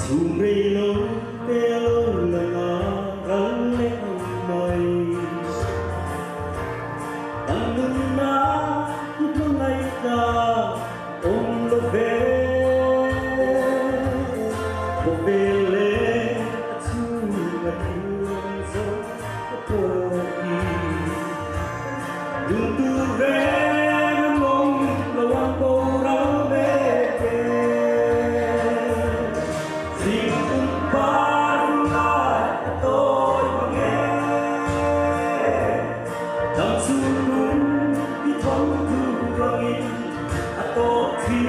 Chung rây lâu tê lâu là ngã rắn lê hồng mây Đang nâng ná hít mơ ngay ta ôm lô về Bộ về lê chung là thương dấu của kỳ Đừng tư về mong là hoàng bầu rau về kề Dìm tung bán lại tôi mà nghe Đằng chung đúng đi thông thư răng tốt thi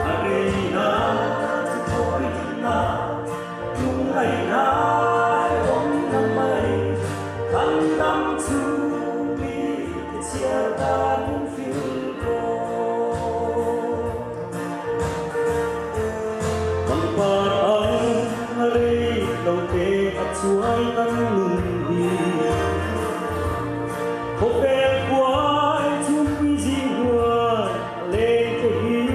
Arena thôi na đúng ngày nay bóng năm mây tháng năm chung đi chia ta những phiêu bằng phạt anh ở đây đầu tê hạt chuối tăng lưng đi một về quái chung quy gì hùa lên cái hi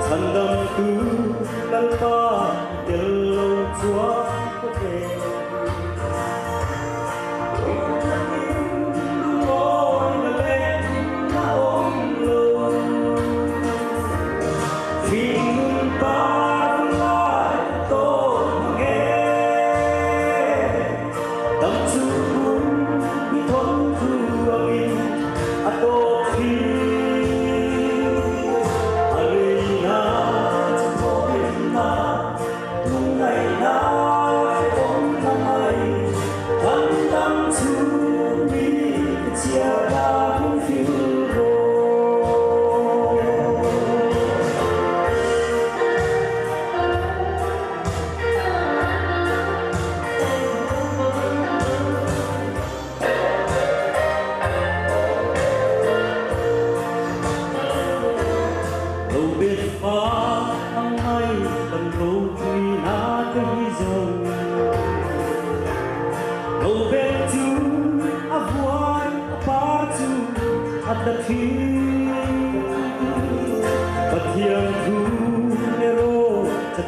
thần đầm cứ lăn ta tiền lâu chúa có về Ang may tanglo tuy natin dòng Đâu bên chú a vuai a ba chú a ta thi Và thiêng thu nero chặt